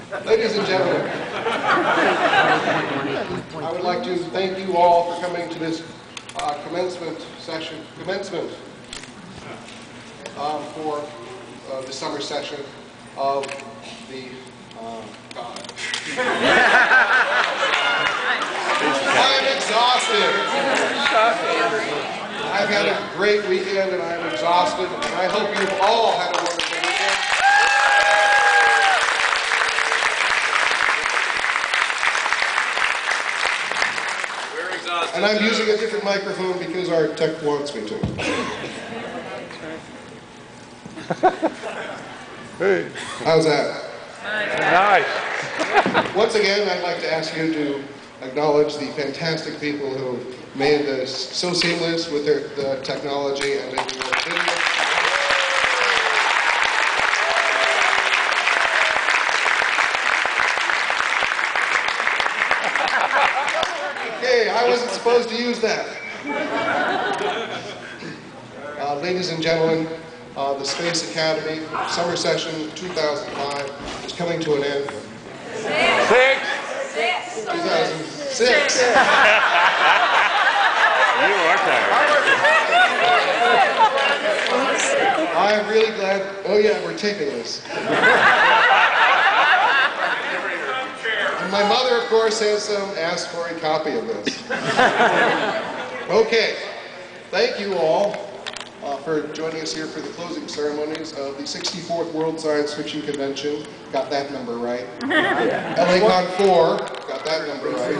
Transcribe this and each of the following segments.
Ladies and gentlemen, I would like to thank you all for coming to this commencement for the summer session of the God. I'm exhausted. I've had a great weekend and I'm exhausted, and I hope you've all had a wonderful weekend. We're exhausted. And I'm using a different microphone because our tech wants me to. Hey. How's that? Nice. Once again, I'd like to ask you to acknowledge the fantastic people who made this so seamless with the technology and in your video. Okay, I wasn't supposed to use that. Ladies and gentlemen, the Space Academy Summer Session 2005 is coming to an end. 2006. You are tired. I'm really glad. Oh yeah, we're taping this. And my mother, of course, has asked for a copy of this. Okay, thank you all for joining us here for the closing ceremonies of the 64th World Science Fiction Convention. Got that number right. L.A.con 4, got that number right.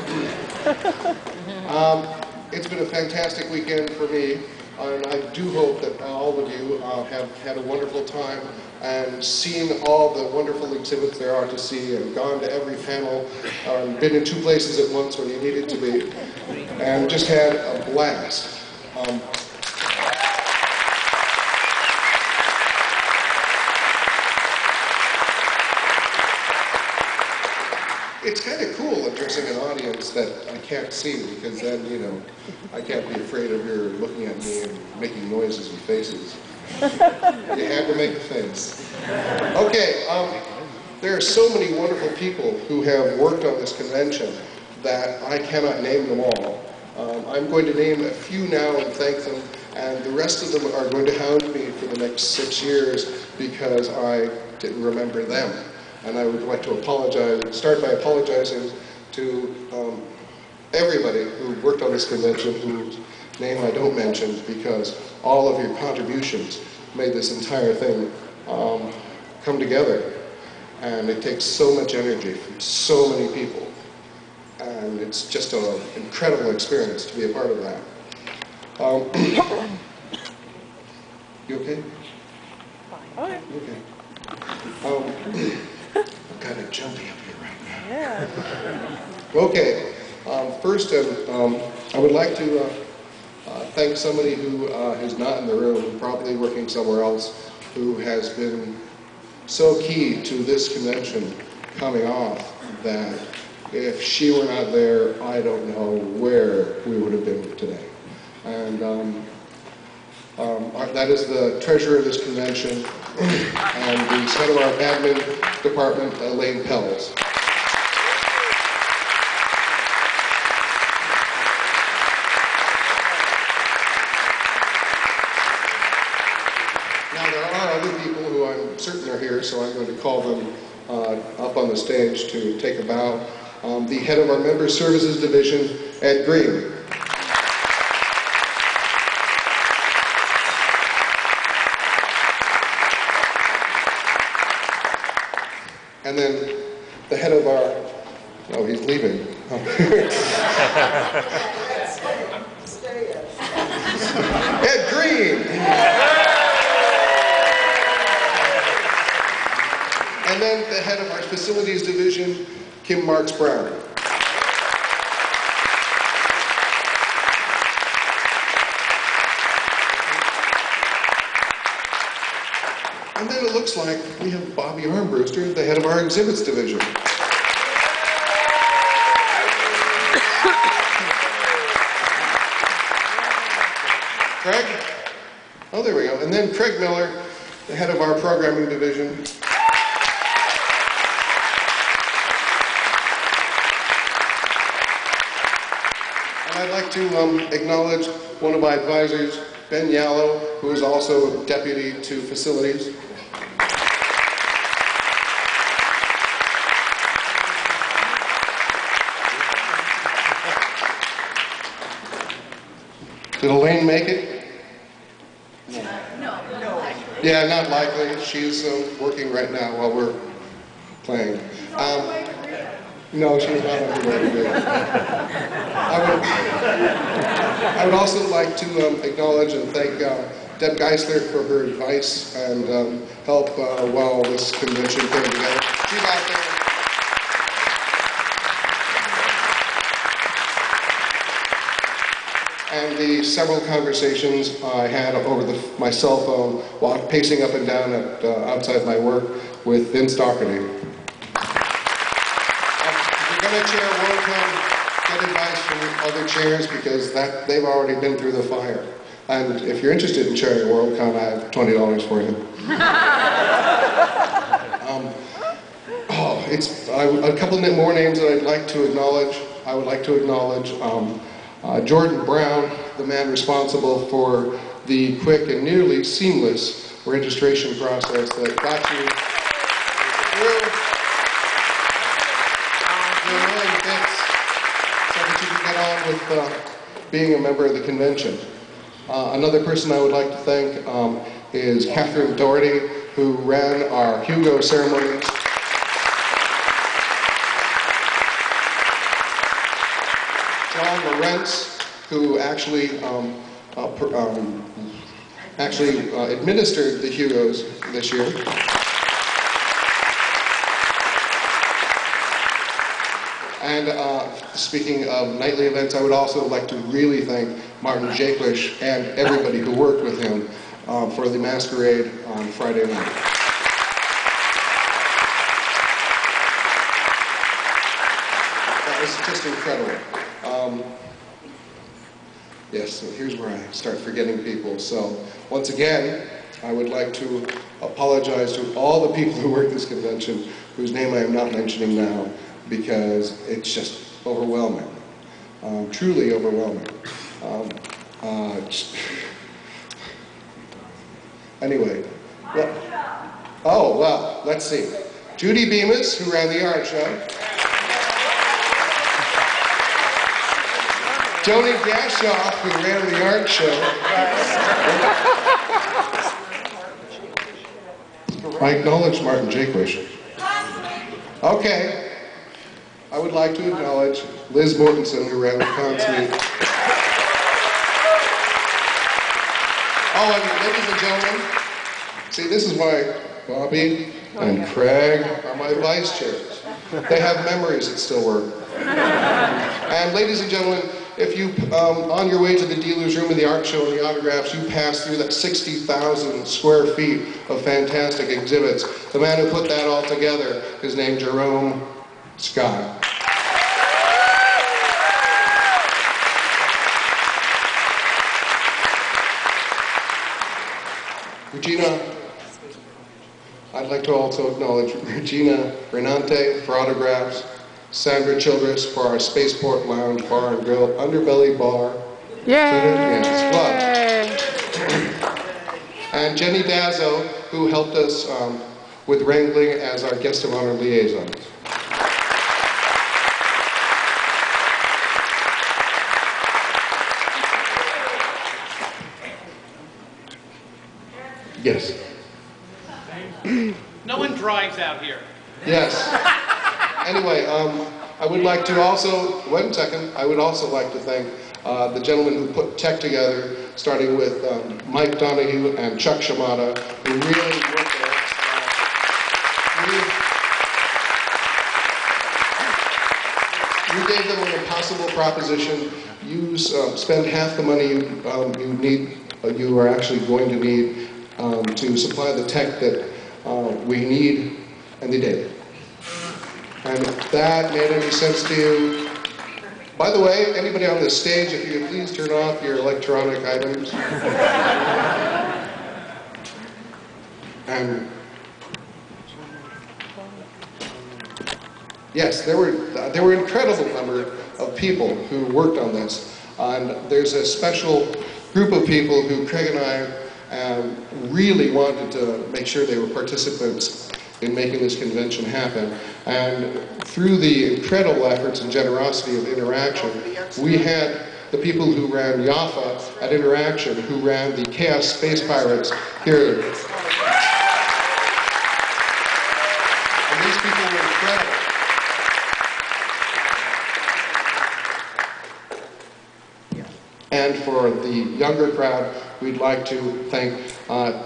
It's been a fantastic weekend for me, and I do hope that all of you have had a wonderful time and seen all the wonderful exhibits there are to see, and gone to every panel, been in 2 places at once when you needed to be, and just had a blast. It's kind of cool addressing an audience that I can't see, because then, you know, I can't be afraid of your looking at me and making noises and faces. You had to make a face. Okay, there are so many wonderful people who have worked on this convention that I cannot name them all. I'm going to name a few now and thank them, and the rest of them are going to hound me for the next 6 years because I didn't remember them. And I would like to start by apologizing to everybody who worked on this convention, whose name I don't mention, because all of your contributions made this entire thing come together. And it takes so much energy from so many people. And it's just an incredible experience to be a part of that. You okay? Fine. Okay. I'm kind of jumpy up here right now. Yeah. Okay. First, I would like to thank somebody who is not in the room, probably working somewhere else, who has been so key to this convention coming off that if she were not there, I don't know where we would have been today. And that is the treasurer of this convention and the head of our admin department, Elaine Pells. Now there are other people who I'm certain are here, so I'm going to call them up on the stage to take a bow. The head of our Member Services Division, Ed Green. And then the head of our, oh, he's leaving. Ed Green. And then the head of our Facilities Division, Kim Marks Brown. And then it looks like we have Bobby Armbruster, the head of our Exhibits Division. Craig? Oh, there we go. And then Craig Miller, the head of our Programming Division. like to acknowledge one of my advisors, Ben Yallow, who is also Deputy to Facilities. Did Elaine make it? No. Yeah, not likely. She's working right now while we're playing. No, she's not on her way to do it. I would also like to acknowledge and thank Deb Geisler for her advice and help while this convention came together. She's out there. And the several conversations I had over my cell phone while pacing up and down at, outside my work with Vince Doherty. If you're going to chair WorldCon, get advice from other chairs because they've already been through the fire. And if you're interested in chairing WorldCon, I have $20 for you. A couple more names that I'd like to acknowledge. I would like to acknowledge Jordan Brown, the man responsible for the quick and nearly seamless registration process that got you through the million bits so that you can get on with being a member of the convention. Another person I would like to thank is Catherine Doherty, who ran our Hugo ceremonies. John Lawrence, who actually administered the Hugos this year. And speaking of nightly events, I would also like to really thank Martin Jakelish and everybody who worked with him for the masquerade on Friday night. That was just incredible. Yes, so here's where I start forgetting people. So once again, I would like to apologize to all the people who work this convention, whose name I am not mentioning now, because it's just overwhelming, truly overwhelming. Anyway, well, let's see. Judy Bemis, who ran the art show. Joni Gashoff, who ran the art show. I acknowledge Martin Jakelish. Okay. I would like to acknowledge Liz Mortensen, who ran the con suite. Oh, and ladies and gentlemen, see, this is why Bobby and Craig are my vice chairs. They have memories that still work. And ladies and gentlemen, if you, on your way to the dealer's room in the art show and the autographs, you pass through that 60,000 square feet of fantastic exhibits, the man who put that all together is named Jerome Scott. Regina, I'd like to also acknowledge Regina Renante for autographs, Sandra Childress for our Spaceport Lounge Bar and Grill, Underbelly Bar. Yay! And Jenny Dazzo, who helped us with wrangling as our guest of honor liaison. Yes. No one drives out here. Yes. Anyway, I would like to also, one second, I would also like to thank the gentlemen who put tech together, starting with Mike Donahue and Chuck Shimada, who really worked there. We gave them an impossible proposition. Spend half the money you are actually going to need to supply the tech that we need, and they did. And if that made any sense to you, by the way, anybody on this stage, if you could please turn off your electronic items. And yes, there were an incredible number of people who worked on this. And there's a special group of people who Craig and I really wanted to make sure they were participants in making this convention happen. And through the incredible efforts and generosity of Interaction, we had the people who ran Jaffa at Interaction, who ran the Chaos Space Pirates here. And these people were incredible. And for the younger crowd, we'd like to thank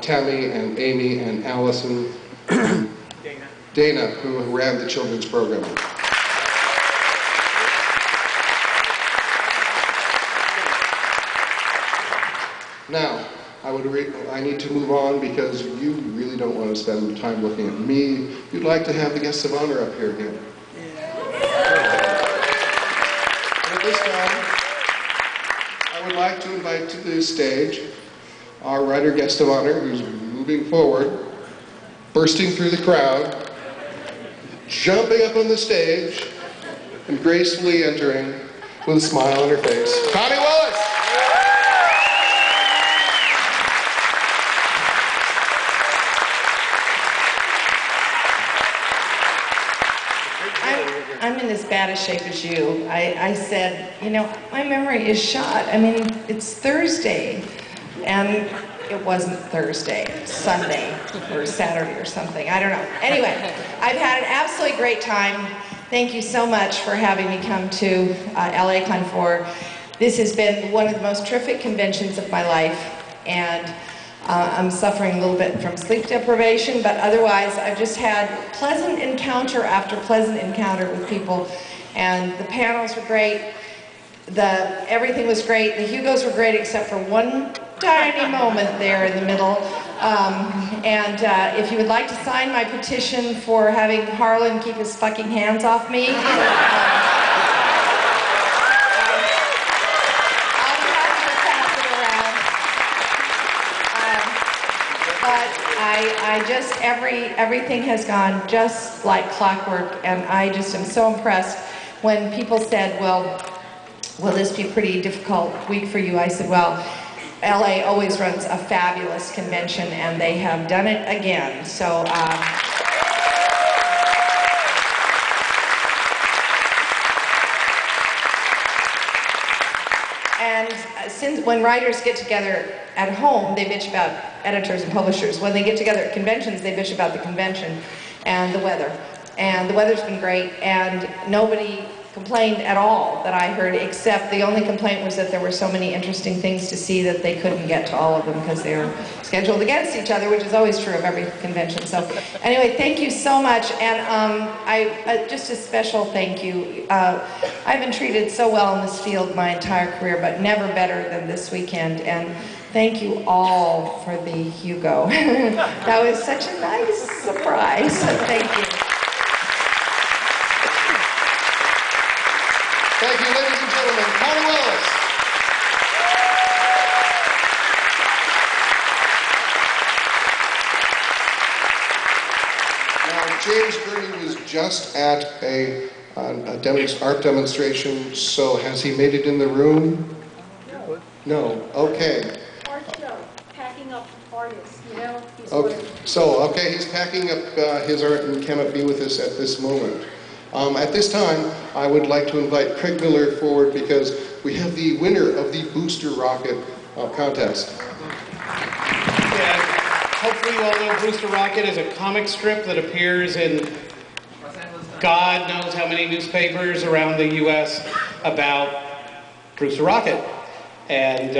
Tammy and Amy and Allison, Dana, who ran the children's program. Now, I need to move on because you really don't want to spend time looking at me. You'd like to have the guests of honor up here again. And at this time, I would like to invite to the stage our writer guest of honor who's moving forward, bursting through the crowd, jumping up on the stage, and gracefully entering with a smile on her face. Connie Willis! I'm in as bad a shape as you. I said, you know, my memory is shot. I mean, it's Thursday, and it wasn't Thursday, Sunday, or Saturday or something. I don't know. Anyway, I've had an absolutely great time. Thank you so much for having me come to L.A.con 4. This has been one of the most terrific conventions of my life, and I'm suffering a little bit from sleep deprivation, but otherwise I've just had pleasant encounter after pleasant encounter with people, and the panels were great, everything was great, the Hugos were great except for one tiny moment there in the middle, and if you would like to sign my petition for having Harlan keep his fucking hands off me, everything has gone just like clockwork, and I just am so impressed. When people said, well, will this be a pretty difficult week for you? I said, well, LA always runs a fabulous convention, and they have done it again. So, and since when writers get together at home, they bitch about editors and publishers. When they get together at conventions, they bitch about the convention and the weather. And the weather's been great, and nobody complained at all that I heard, except the only complaint was that there were so many interesting things to see that they couldn't get to all of them because they were scheduled against each other, which is always true of every convention. So anyway, thank you so much, and just a special thank you. I've been treated so well in this field my entire career, but never better than this weekend, and thank you all for the Hugo. That was such a nice surprise. Thank you. Thank you, ladies and gentlemen. Connie Willis. Now, James Gurney was just at a art demonstration, so has he made it in the room? No. Okay. Art show, packing up artists, you know? Okay. He's packing up his art and cannot be with us at this moment. At this time, I would like to invite Craig Miller forward because we have the winner of the Booster Rocket contest. Yeah, hopefully you all know Booster Rocket is a comic strip that appears in God knows how many newspapers around the U.S. about Booster Rocket and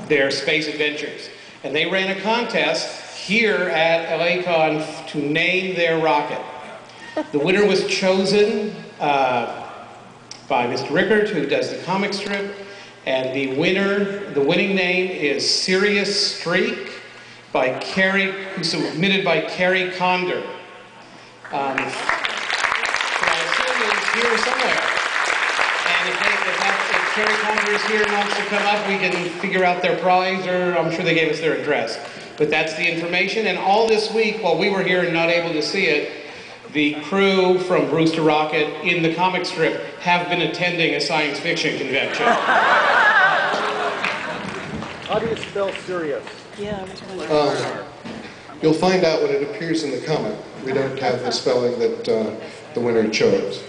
their space adventures. And they ran a contest here at L.A.con to name their rocket. The winner was chosen by Mr. Rickard, who does the comic strip, and the winning name is Sirius Streak submitted by Carrie Condor. So I assume it's here somewhere. And if Carrie Condor is here and wants to come up, we can figure out their prize, or I'm sure they gave us their address. But that's the information, and all this week, while we were here and not able to see it, the crew from Brewster Rocket in the comic strip have been attending a science fiction convention. How do you spell serious? You'll find out when it appears in the comic. We don't have the spelling that the winner chose.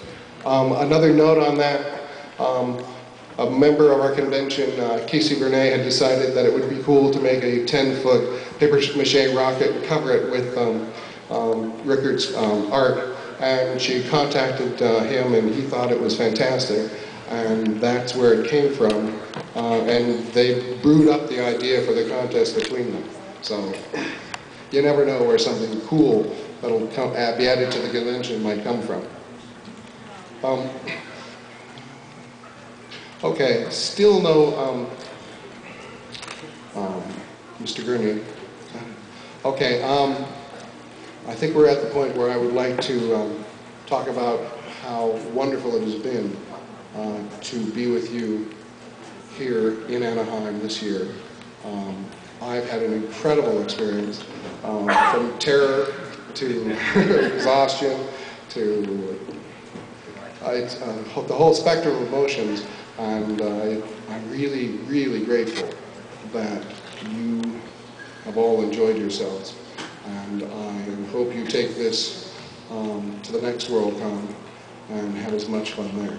Another note on that, a member of our convention, Casey Bernay, had decided that it would be cool to make a 10-foot papier-mâché rocket and cover it with Rickard's art. And she contacted him, and he thought it was fantastic. And that's where it came from. And they brewed up the idea for the contest between them. So you never know where something cool that'll be added to the convention might come from. Okay, still no Mr. Gurney. Okay, I think we're at the point where I would like to talk about how wonderful it has been to be with you here in Anaheim this year. I've had an incredible experience, from terror to exhaustion to the whole spectrum of emotions, and I'm really, really grateful that you have all enjoyed yourselves, and I hope you take this to the next World-Con and have as much fun there.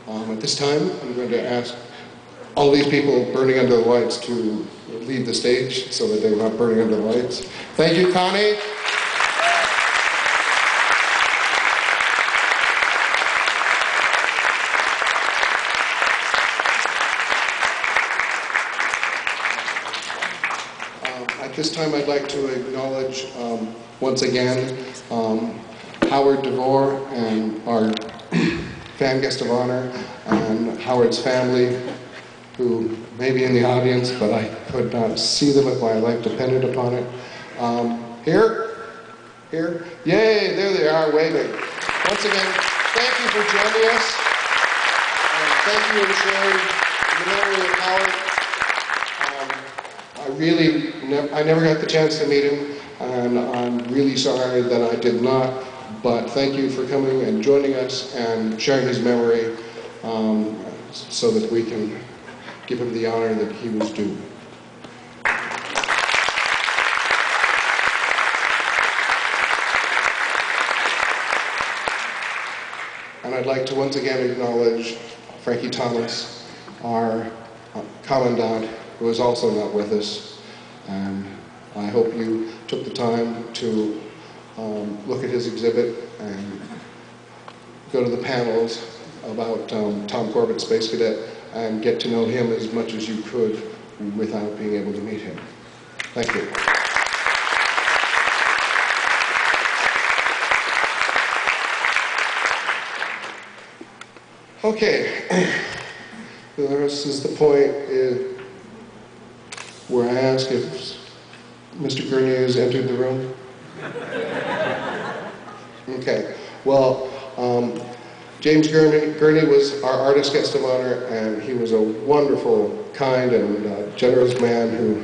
At this time, I'm going to ask all these people burning under the lights to leave the stage so that they're not burning under the lights. Thank you, Connie. At this time, I'd like to acknowledge once again Howard DeVore and our fan guest of honor, and Howard's family, who may be in the audience, but I could not see them if my life depended upon it. Here? Yay, there they are, waving. Once again, thank you for joining us, and thank you for sharing the memory of Howard. I never got the chance to meet him, and I'm really sorry that I did not, but thank you for coming and joining us and sharing his memory so that we can give him the honor that he was due. And I'd like to once again acknowledge Frankie Thomas, our commandant, who is also not with us. And I hope you took the time to look at his exhibit and go to the panels about Tom Corbett, Space Cadet, and get to know him as much as you could without being able to meet him. Thank you. Okay, this is the point where I ask if Mr. Gurney has entered the room. Okay, well, James Gurney was our artist guest of honor, and he was a wonderful, kind, and generous man who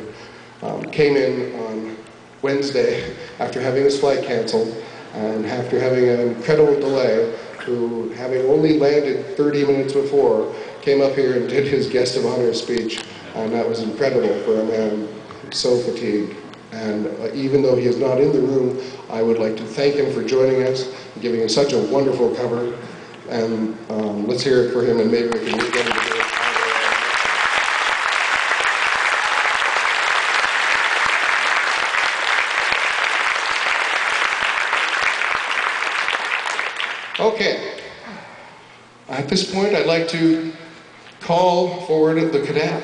came in on Wednesday after having his flight canceled and after having an incredible delay, who, having only landed 30 minutes before, came up here and did his guest of honor speech, and that was incredible for a man so fatigued. And even though he is not in the room, I would like to thank him for joining us, and giving us such a wonderful cover. And let's hear it for him, and maybe we can get him to do it. Okay. At this point, I'd like to call forward the cadet.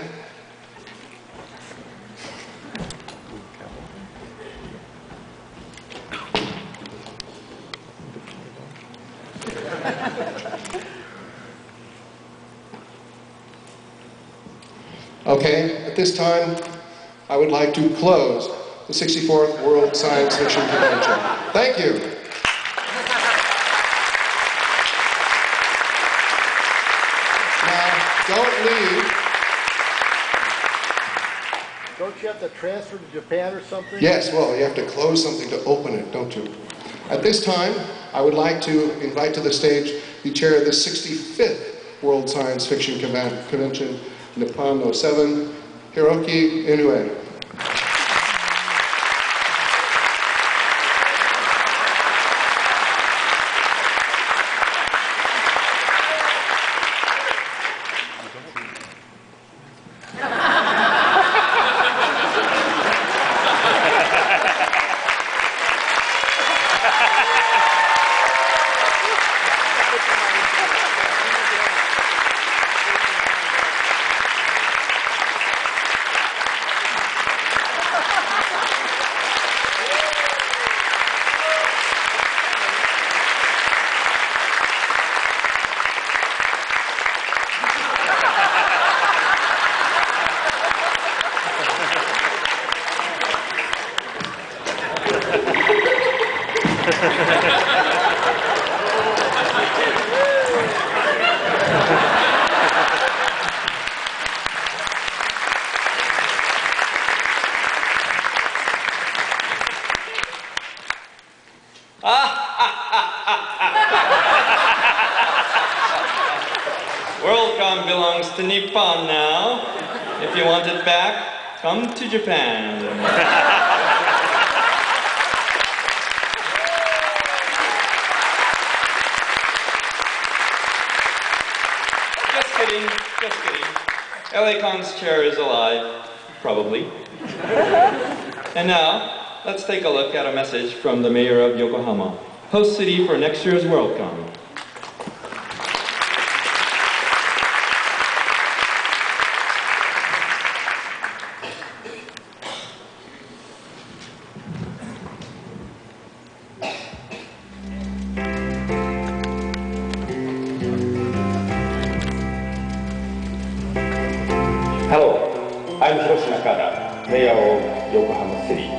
Okay, at this time, I would like to close the 64th World Science Fiction Convention. Thank you. Now, don't leave. Don't you have to transfer to Japan or something? Yes, well, you have to close something to open it, don't you? At this time, I would like to invite to the stage the chair of the 65th World Science Fiction Convention, Nippon 07, Hiroki Inoue. WorldCon belongs to Nippon now. If you want it back, come to Japan. Just kidding, just kidding. L.A.con's chair is alive, probably. And now, let's take a look at a message from the mayor of Yokohama, host city for next year's WorldCon. Hello, I'm Hiroshi Nakada, Mayor of Yokohama City.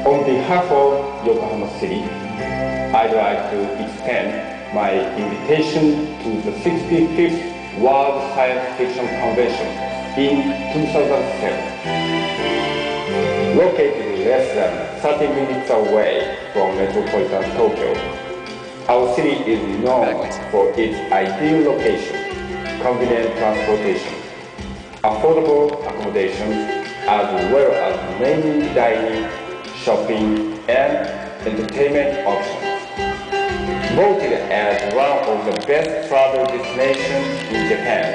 On behalf of Yokohama City, I'd like to extend my invitation to the 65th World Science Fiction Convention in 2007. Located less than 30 minutes away from metropolitan Tokyo, our city is known for its ideal location, convenient transportation, affordable accommodation, as well as many dining, shopping, and entertainment options. Voted as one of the best travel destinations in Japan,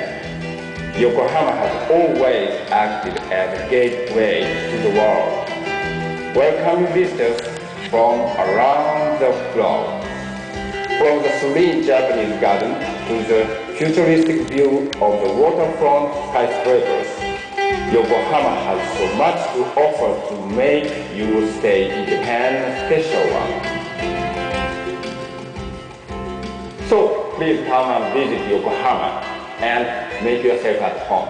Yokohama has always acted as a gateway to the world, welcoming visitors from around the globe. From the serene Japanese garden to the futuristic view of the waterfront skyscrapers, Yokohama has so much to offer to make your stay in Japan a special one. So please come and visit Yokohama and make yourself at home.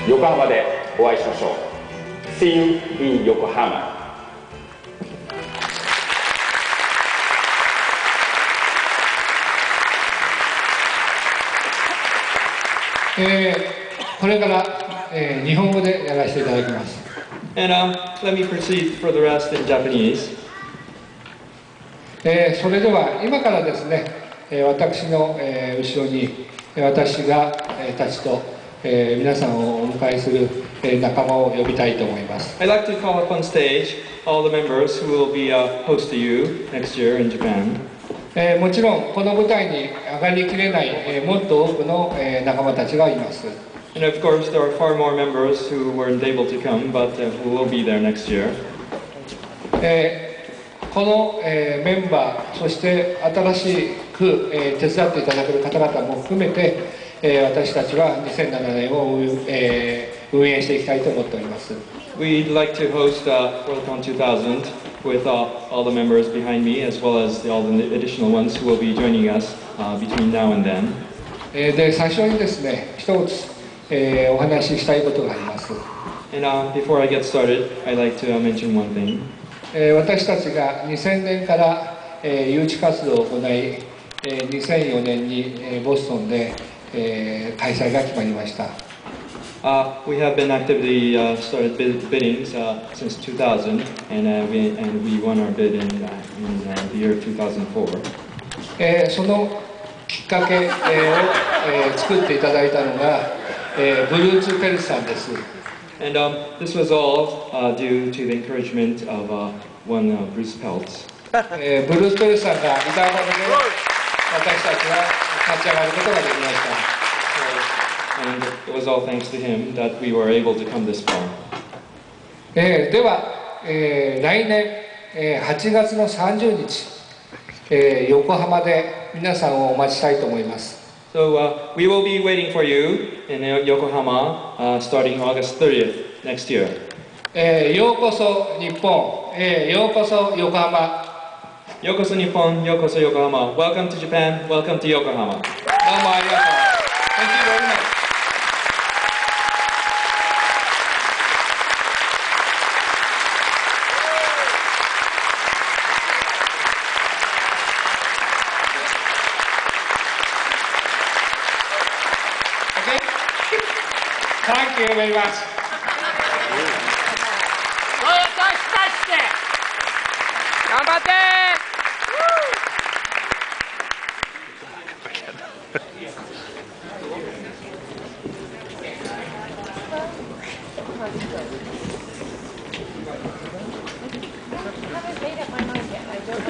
Yokohama でお会いしましょう。See you in Yokohama. And これから、日本語でやらせていただきます。And let me proceed for the rest in Japanese. それでは今からですね、私の、後ろに私が、たちと、皆さんをお迎えする、仲間を呼びたいと思います。I'd like to call up on stage all the members who will be host to you next year in Japan. もちろんこの舞台に上がりきれない、もっと多くの、仲間たちがいます。And of course, there are far more members who weren't able to come, but who will be there next year. この、メンバー、そして新しく、手伝っていただける方々も含めて、私たちは2007年を、運営していきたいと思っております。We'd like to host WorldCon 2000 with all the members behind me, as well as all the additional ones who will be joining us between now and then. で、最初にですね、一つ、お話ししたいことがあります。And before I get started, I'd like to mention one thing. 私たちが2000年から、誘致活動を行い、2004年に、ボストンで、開催が決まりました。We have been actively started biddings since 2000, and we won our bid in the year 2004. そのきっかけを、作っていただいたのが、ブルーツペルスさんです。And this was all due to the encouragement of one Bruce Peltz. ブルースペルスさんがいたおかげで私たちは立ち上がることができました。And it was all thanks to him that we were able to come this far. では、来年、8月の30日、横浜で皆さんをお待ちしたいと思います。So we will be waiting for you in Yokohama starting August 30th next year. ようこそ日本、ようこそ横浜。Yokoso Nippon, Yokoso Yokohama. Welcome to Japan, welcome to Yokohama. どうもありがとう。Thank you very much. Okay? Thank you very much. 頑張って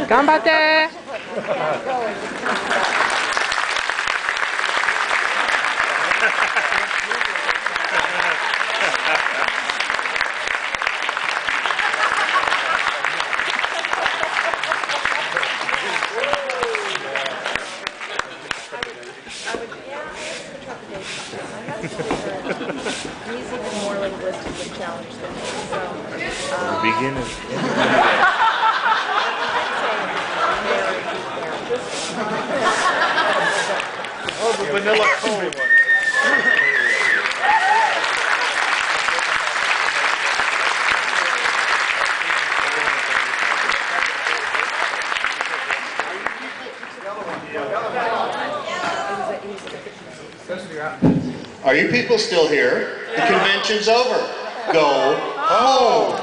頑張って He's even more linguistically challenged than me, so... Beginner. Oh, the vanilla cone. Are you people still here? The convention's over. Go home.